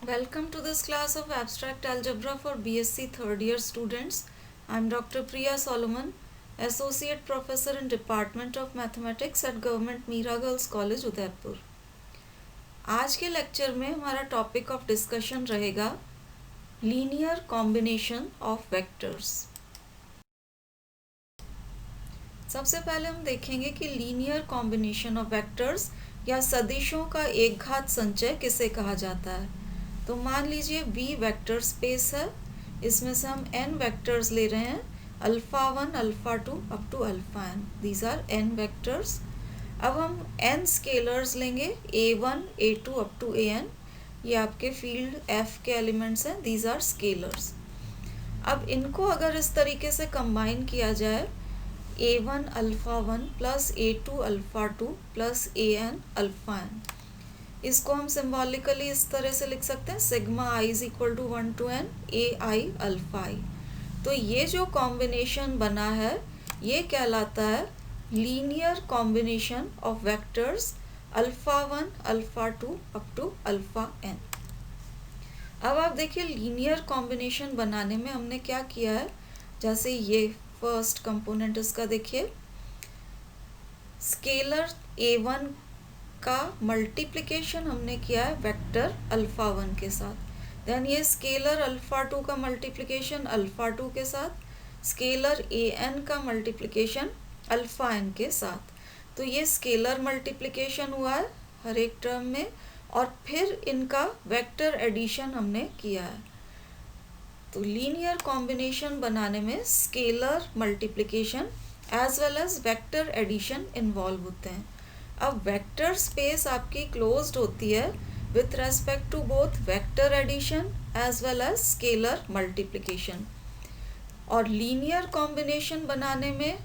Welcome to this class of Abstract Algebra for BSc third year students. I am Dr. Priya Solomon, Associate Professor in Department of Mathematics at Government Mira Girls College, Udaipur. आज के lecture में हमारा topic of discussion रहेगा linear combination of vectors. सबसे पहले हम देखेंगे कि लीनियर कॉम्बिनेशन ऑफ वेक्टर्स या सदिशों का एक घात संचय किसे कहा जाता है। तो मान लीजिए V वेक्टर स्पेस है, इसमें से हम n वेक्टर्स ले रहे हैं, alpha 1 alpha 2 up to alpha n, these are n vectors. अब हम n स्केलर्स लेंगे a1 a2 up to an, ये आपके फील्ड f के एलिमेंट्स हैं, दीज आर स्केलर्स। अब इनको अगर इस तरीके से कंबाइन किया जाए a1 alpha 1 plus a2 alpha 2 plus an alpha n, इसको हम सिंबॉलिकली इस तरह से लिख सकते हैं sigma i is equal to 1 to n a i alpha i। तो ये जो कॉम्बिनेशन बना है ये कहलाता है linear combination of vectors alpha 1 alpha 2 up to alpha n। अब आप देखिए लीनियर कॉम्बिनेशन बनाने में हमने क्या किया है, जैसे ये फर्स्ट कंपोनेंट इसका देखिए, स्केलर a1 का मल्टीप्लिकेशन हमने किया है वेक्टर अल्फा 1 के साथ, देन ये स्केलर अल्फा 2 का मल्टीप्लिकेशन अल्फा 2 के साथ, स्केलर an का मल्टीप्लिकेशन अल्फा n के साथ। तो ये स्केलर मल्टीप्लिकेशन हुआ है हर एक टर्म में, और फिर इनका वेक्टर एडिशन हमने किया है। तो लीनियर कॉम्बिनेशन बनाने में scalar multiplication as well as vector addition involve होते हैं। अब वेक्टर स्पेस आपकी क्लोज्ड होती है with respect to both vector addition as well as scalar multiplication, और लीनियर कॉम्बिनेशन बनाने में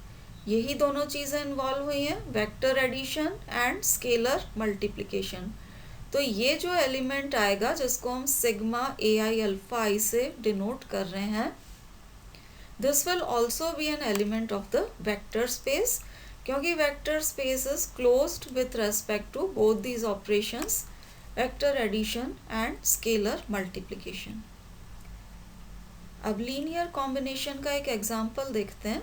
यही दोनों चीज़ें इन्वॉल्व हुई हैं, vector addition and scalar multiplication. तो ये जो एलिमेंट आएगा जिसको हम सिग्मा ए आई अल्फा आई से डिनोट कर रहे हैं, this will also be an element of the vector space, क्योंकि vector space is closed with respect to both these operations, vector addition and scalar multiplication. अब लीनियर कॉम्बिनेशन का एक एग्जांपल देखते हैं।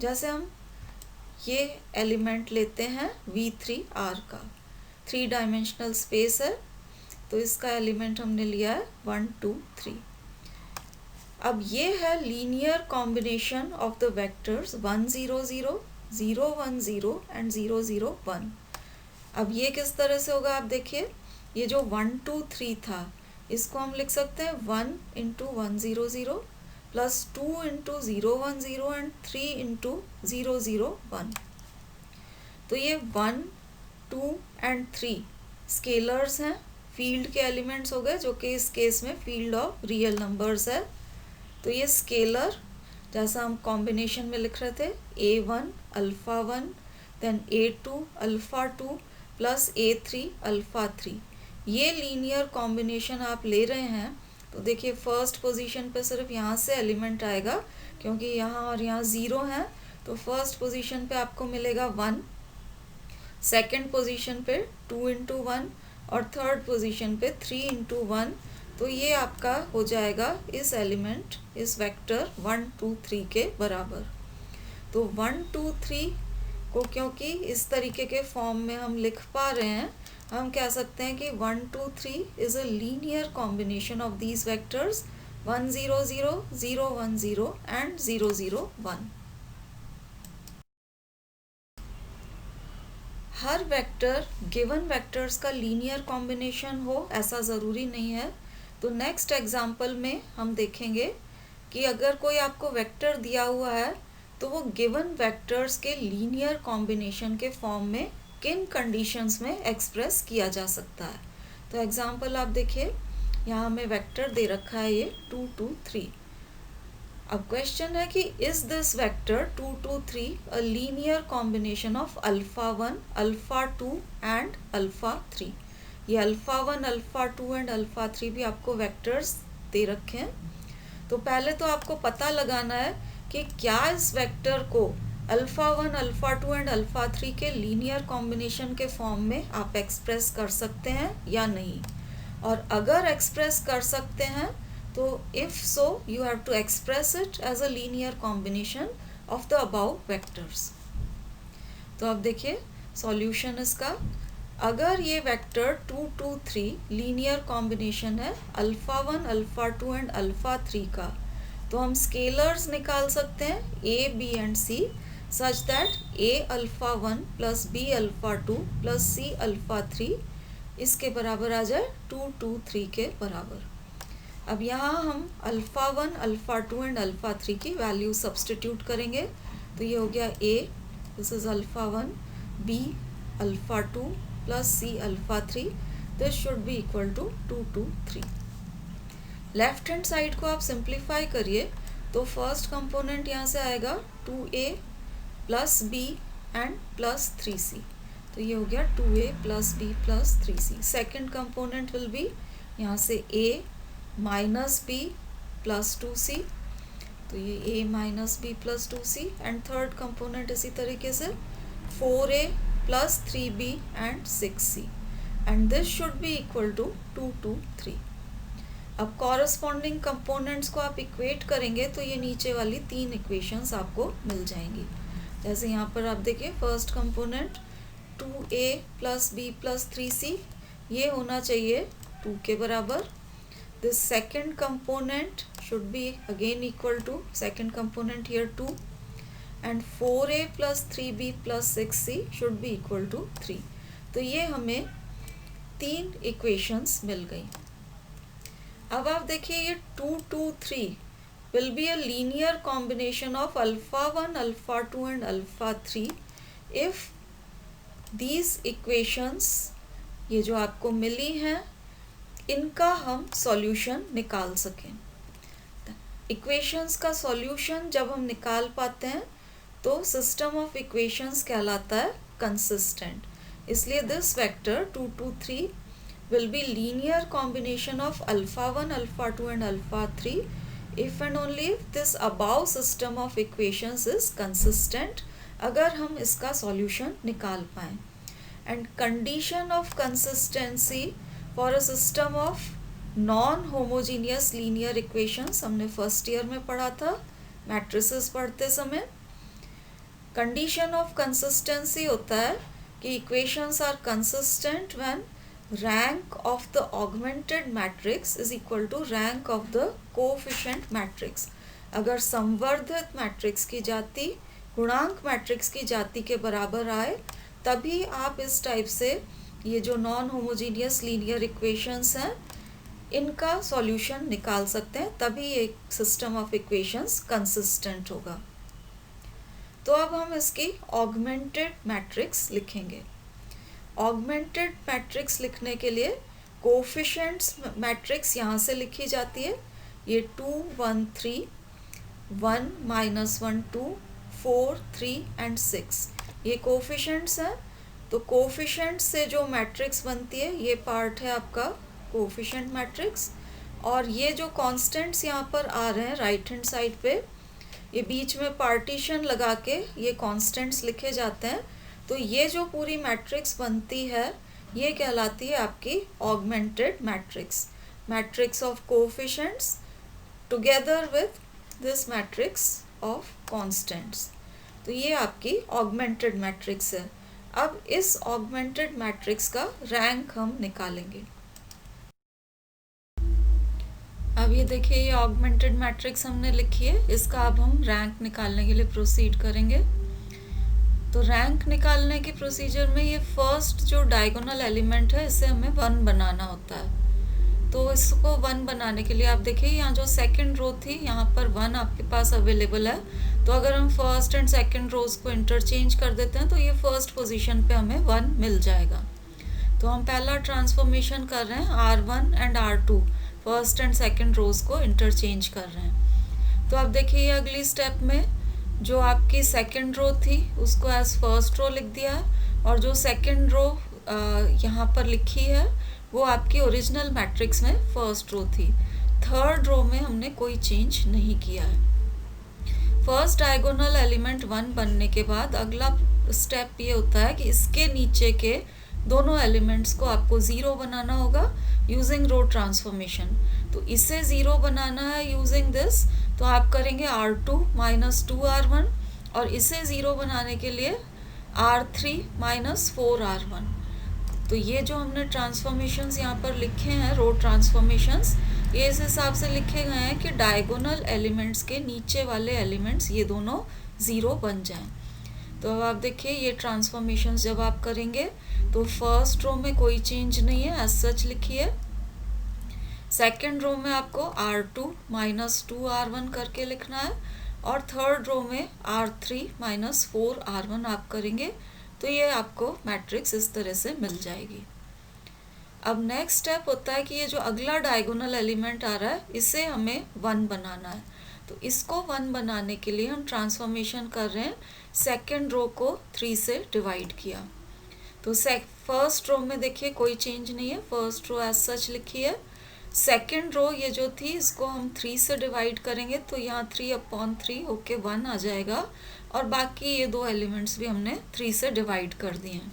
जैसे हम ये एलिमेंट लेते हैं V3R का, 3 डायमेंशनल स्पेस है, तो इसका एलिमेंट हमने लिया है 1 2 3। अब ये है linear combination of the vectors 1 0 0 0 1 0 and 0 0 1। अब ये किस तरह से होगा, आप देखिए, ये जो 1 2 3 था इसको हम लिख सकते हैं 1 into 1 0 0 plus 2 into 0 1 0 and 3 into 0 0 1। तो ये 1 2 एंड 3 स्केलर्स हैं, फील्ड के एलिमेंट्स हो गए, जो कि इस केस में फील्ड ऑफ रियल नंबर्स है। तो ये स्केलर जैसा हम कॉम्बिनेशन में लिख रहे थे a1 alpha 1 then a2 alpha 2 plus a3 alpha 3, ये लीनियर कॉम्बिनेशन आप ले रहे हैं। तो देखिए फर्स्ट पोजीशन पे सिर्फ यहाँ से एलिमेंट आएगा, क्योंकि यहाँ और यहाँ 0 है, तो फर्स्ट पोजीशन पे आपको मिलेगा 1, सेकेंड पोजीशन पे 2 इंटू 1 और थर्ड पोजीशन पे 3 इंटू 1। तो ये आपका हो जाएगा इस एलिमेंट, इस वेक्टर 1 2 3 के बराबर। तो 1 2 3 को क्योंकि इस तरीके के फॉर्म में हम लिख पा रहे हैं, हम कह सकते हैं कि 1 2 3 is a linear combination of these vectors 1 0 0 0 1 0 and 0 0 1। Her vector given vectors का लीनियर कॉम्बिनेशन हो ऐसा ज़रूरी नहीं है। तो नेक्स्ट एग्जाम्पल में हम देखेंगे कि अगर कोई आपको वेक्टर दिया हुआ है तो वो गिवन वेक्टर्स के लीनियर कॉम्बिनेशन के फॉर्म में किन कंडीशंस में एक्सप्रेस किया जा सकता है। तो एग्जाम्पल आप देखिए, यहाँ हमें वेक्टर दे रखा है ये 2 2 3। अब क्वेश्चन है कि is this vector 2 2 3 a linear combination of alpha 1 alpha 2 and alpha 3। ये अल्फा 1 अल्फा 2 एंड अल्फा 3 भी आपको वेक्टर्स दे रखे हैं। तो पहले तो आपको पता लगाना है कि क्या इस वेक्टर को अल्फा 1 अल्फा 2 एंड अल्फा 3 के लीनियर कॉम्बिनेशन के फॉर्म में आप एक्सप्रेस कर सकते हैं या नहीं। और अगर एक्सप्रेस कर सकते हैं तो if so you have to express it as a linear combination of the above vectors. तो अब देखिए सॉल्यूशन इसका, अगर ये वेक्टर 2 2 3 लीनियर कॉम्बिनेशन है अल्फ़ा 1 अल्फ़ा 2 एंड अल्फ़ा 3 का, तो हम स्केलर्स निकाल सकते हैं a b and c such that a alpha 1 plus b alpha 2 plus c alpha 3 इसके बराबर आ जाए 2 2 3 के बराबर। अब यहाँ हम अल्फ़ा 1 अल्फ़ा 2 एंड अल्फ़ा 3 की वैल्यू सब्सटीट्यूट करेंगे, तो ये हो गया a, this is alpha 1, b alpha 2 plus c alpha 3, this should be equal to 2 2 3। Left hand side को आप सिंप्लीफाई करिए तो फर्स्ट कंपोनेंट यहाँ से आएगा 2a plus b and plus 3c, तो ये हो गया 2a plus b plus 3c। Second component will be यहाँ से a minus b plus 2c, तो ये a minus b plus 2c and third component इसी तरीके से 4a plus 3b and 6c and this should be equal to 2 2 3। अब corresponding components को आप इक्वेट करेंगे तो ये नीचे वाली तीन इक्वेशंस आपको मिल जाएंगी। जैसे यहाँ पर आप देखिए first component 2a plus b plus 3c, ये होना चाहिए 2 के बराबर। This second component should be again equal to second component here 2 and 4a plus 3b plus 6c should be equal to 3। तो ये हमें तीन equations मिल गई। अब आप देखिए ये 2 2 3 will be a linear combination of alpha 1 alpha 2 and alpha 3 if these equations ये जो आपको मिली हैं इनका हम सॉल्यूशन निकाल सकें। इक्वेशंस का सॉल्यूशन जब हम निकाल पाते हैं तो सिस्टम ऑफ इक्वेशंस कहलाता है कंसिस्टेंट। इसलिए this vector 2 2 3 will be linear combination of alpha 1 alpha 2 and alpha 3 if and only if this above system of equations is consistent, अगर हम इसका सॉल्यूशन निकाल पाएँ। And condition of consistency for a system of non homogeneous linear equations हमने first year में पढ़ा था matrices पढ़ते समय। कंडीशन ऑफ कंसिस्टेंसी होता है कि equations are consistent when rank of the augmented matrix is equal to rank of the coefficient matrix. अगर संवर्धित मैट्रिक्स की जाति गुणांक मैट्रिक्स की जाति के बराबर आए तभी आप इस टाइप से ये जो नॉन होमोजीनियस लीनियर इक्वेशंस हैं इनका सॉल्यूशन निकाल सकते हैं, तभी एक सिस्टम ऑफ इक्वेशंस कंसिस्टेंट होगा। तो अब हम इसकी ऑगमेंटेड मैट्रिक्स लिखेंगे। ऑगमेंटेड मैट्रिक्स लिखने के लिए कोएफिशिएंट्स मैट्रिक्स यहाँ से लिखी जाती है, ये 2 1 3 1 -1 2 4 3 एंड 6 ये कोएफिशिएंट्स हैं। तो कोएफिशिएंट से जो मैट्रिक्स बनती है ये पार्ट है आपका कोएफिशिएंट मैट्रिक्स, और ये जो कांस्टेंट्स यहाँ पर आ रहे हैं राइट हैंड साइड पे ये बीच में पार्टीशन लगा के ये कांस्टेंट्स लिखे जाते हैं। तो ये जो पूरी मैट्रिक्स बनती है ये कहलाती है आपकी augmented matrix, matrix of coefficients together with this matrix of constants. तो ये आपकी ऑगमेंटेड मैट्रिक्स है। अब इस ऑगमेंटेड मैट्रिक्स का रैंक हम निकालेंगे। अब ये देखिए ये ऑगमेंटेड मैट्रिक्स हमने लिखी है, इसका अब हम रैंक निकालने के लिए प्रोसीड करेंगे। तो रैंक निकालने के प्रोसीजर में ये फर्स्ट जो डायगोनल एलिमेंट है इसे हमें 1 बनाना होता है। तो इसको 1 बनाने के लिए आप देखिए यहाँ जो सेकंड रो थी यहाँ पर 1 आपके पास अवेलेबल है। तो अगर हम फर्स्ट एंड सेकंड रोज को इंटरचेंज कर देते हैं तो ये फर्स्ट पोजीशन पे हमें 1 मिल जाएगा। तो हम पहला ट्रांसफॉर्मेशन कर रहे हैं R1 and R2 first and second rows को इंटरचेंज कर रहे हैं। तो अब देखिए ये अगली स्टेप में जो आपकी सेकंड रो थी उसको एज फर्स्ट रो लिख दिया है, और जो सेकंड रो यहाँ पर लिखी है वो आपकी ओरिजिनल मैट्रिक्स में फर्स्ट रो थी। थर्ड रो में हमने कोई चेंज नहीं किया है। फर्स्ट डायगोनल एलिमेंट 1 बनने के बाद अगला स्टेप ये होता है कि इसके नीचे के दोनों एलिमेंट्स को आपको 0 बनाना होगा, यूजिंग रो ट्रांसफॉर्मेशन। तो इसे 0 बनाना है यूजिंग दिस, तो आप करेंगे R2 माइनस 2R1, और इसे 0 बनाने के लिए R3 माइनस 4R1। तो ये जो हमने ट्रांसफॉर्मेशंस यहाँ पर लिखे हैं, रो ट्रांसफॉर्मेशंस, ये इस हिसाब से लिखे गए हैं कि डायगोनल एलिमेंट्स के नीचे वाले एलिमेंट्स ये दोनों 0 बन जाएं। तो अब आप देखिए ये ट्रांसफॉर्मेशंस जब आप करेंगे तो फर्स्ट रो में कोई चेंज नहीं है, एज सच लिखिए। सेकेंड रो में आपको R2 माइनस 2R1 करके लिखना है, और थर्ड रो में R3 माइनस 4R1 आप करेंगे, तो ये आपको मैट्रिक्स इस तरह से मिल जाएगी। अब नेक्स्ट स्टेप होता है कि ये जो अगला डायगोनल एलिमेंट आ रहा है इसे हमें 1 बनाना है। तो इसको 1 बनाने के लिए हम ट्रांसफॉर्मेशन कर रहे हैं, सेकेंड रो को 3 से डिवाइड किया। तो फर्स्ट रो में देखिए कोई चेंज नहीं है, फर्स्ट रो एज सच लिखी है। सेकेंड रो ये जो थी इसको हम 3 से डिवाइड करेंगे, तो यहाँ 3/3 होके 1 आ जाएगा, और बाकी ये दो एलिमेंट्स भी हमने 3 से डिवाइड कर दिए हैं।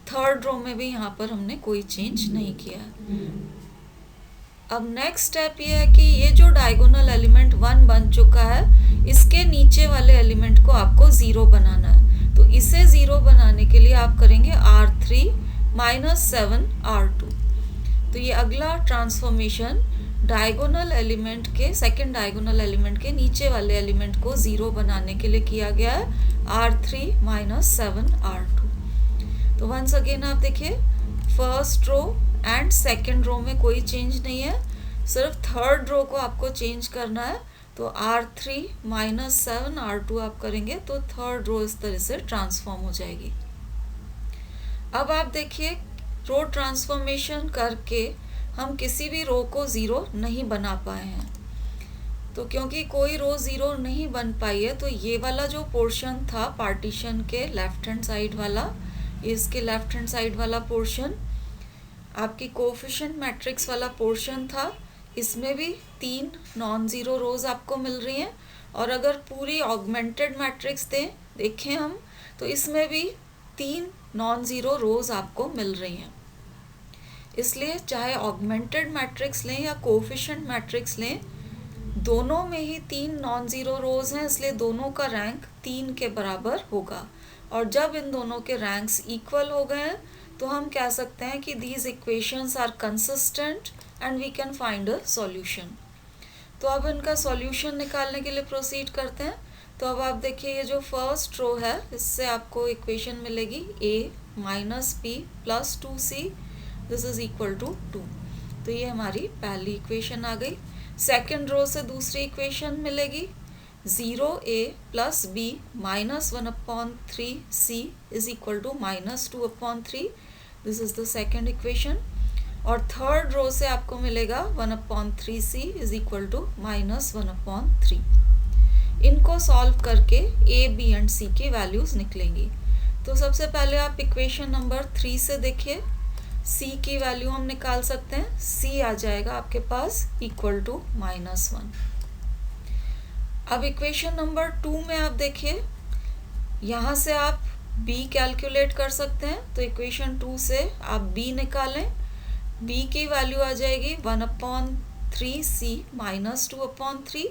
थर्ड रो में भी यहाँ पर हमने कोई चेंज नहीं किया। अब नेक्स्ट स्टेप ये है कि ये जो डायगोनल एलिमेंट 1 बन चुका है, इसके नीचे वाले एलिमेंट को आपको 0 बनाना है। तो इसे 0 बनाने के लिए आप करेंगे R3 माइनस 7R2। तो ये अगला ट्रांसफॉर्मेशन डायगोनल एलिमेंट के, सेकेंड डायगोनल एलिमेंट के नीचे वाले एलिमेंट को 0 बनाने के लिए किया गया है, R3 माइनस 7R2। तो वंस अगेन आप देखिए first row and second row में कोई चेंज नहीं है, सिर्फ थर्ड रो को आपको चेंज करना है। तो R3 माइनस 7R2 आप करेंगे तो थर्ड रो इस तरह से ट्रांसफॉर्म हो जाएगी। अब आप देखिए रो ट्रांसफॉर्मेशन करके हम किसी भी रो को 0 नहीं बना पाए हैं। तो क्योंकि कोई रो 0 नहीं बन पाई है, तो ये वाला जो पोर्शन था पार्टीशन के लेफ्ट हैंड साइड वाला, इसके लेफ्ट हैंड साइड वाला पोर्शन आपकी कोएफिशिएंट मैट्रिक्स वाला पोर्शन था, इसमें भी 3 नॉन ज़ीरो रोज आपको मिल रही हैं। और अगर पूरी ऑगमेंटेड मैट्रिक्स देखें हम, तो इसमें भी 3 नॉन ज़ीरो रोज आपको मिल रही हैं। इसलिए चाहे ऑगमेंटेड मैट्रिक्स लें या कोएफिशिएंट मैट्रिक्स लें, दोनों में ही 3 नॉन ज़ीरो रोज हैं, इसलिए दोनों का रैंक 3 के बराबर होगा। और जब इन दोनों के रैंक्स इक्वल हो गए हैं, तो हम कह सकते हैं कि these equations are consistent and we can find a solution. तो अब इनका सॉल्यूशन निकालने के लिए प्रोसीड करते हैं। तो अब आप देखिए ये जो फर्स्ट रो है, इससे आपको इक्वेशन मिलेगी a minus b plus 2c this is equal to 2। तो ये हमारी पहली इक्वेशन आ गई। सेकेंड रो से दूसरी इक्वेशन मिलेगी 0a plus b minus 1/3c is equal to minus 2/3, this is the second equation. और थर्ड रो से आपको मिलेगा 1/3c is equal to minus 1/3। इनको सॉल्व करके a, b एंड c की वैल्यूज निकलेंगी। तो सबसे पहले आप इक्वेशन नंबर 3 से देखिए, c की वैल्यू हम निकाल सकते हैं। c आ जाएगा आपके पास इक्वल टू -1। अब इक्वेशन नंबर 2 में आप देखिए, यहाँ से आप b कैलकुलेट कर सकते हैं। तो इक्वेशन 2 से आप b निकालें, b की वैल्यू आ जाएगी 1/3c माइनस 2/3,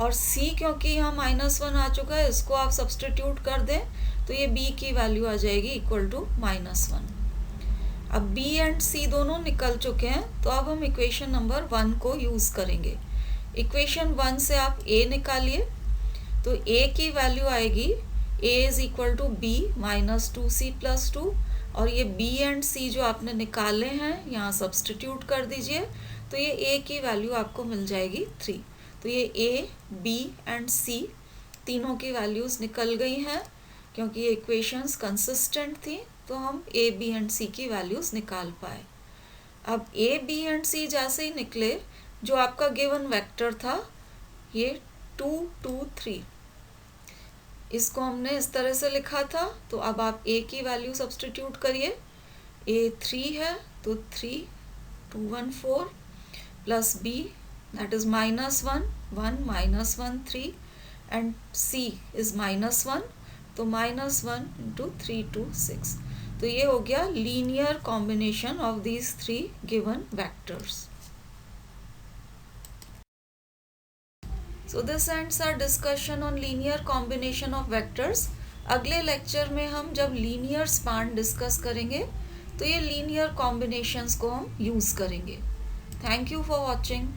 और c क्योंकि यहाँ -1 आ चुका है, इसको आप सब्सटीट्यूट कर दें तो ये b की वैल्यू आ जाएगी इक्वल टू -1। अब b एंड c दोनों निकल चुके हैं, तो अब हम इक्वेशन नंबर 1 को यूज़ करेंगे। इक्वेशन 1 से आप a निकालिए, तो a की वैल्यू आएगी a is equal to b minus 2c plus 2, और ये b एंड c जो आपने निकाले हैं यहाँ सब्सटीट्यूट कर दीजिए, तो ये a की वैल्यू आपको मिल जाएगी 3। तो ये a, b एंड c तीनों की वैल्यूज़ निकल गई हैं, क्योंकि ये इक्वेशंस कंसिस्टेंट थी, तो हम a, b एंड c की वैल्यूज़ निकाल पाए। अब a, b एंड c जैसे ही निकले, जो आपका गिवन वेक्टर था ये 2, 2, 3, इसको हमने इस तरह से लिखा था। तो अब आप a की वैल्यू सब्सटीट्यूट करिए, a 3 है तो 3, 2, 1, 4 plus b that is -1, 1, -1, 3 and c is -1, तो -1 × 3, 2, 6। तो ये हो गया linear combination of these 3 given vectors. So this ends our discussion on linear combination of vectors. अगले लेक्चर में हम जब लीनियर स्पैन डिस्कस करेंगे तो ये लीनियर कॉम्बिनेशंस को हम यूज़ करेंगे. Thank you for watching.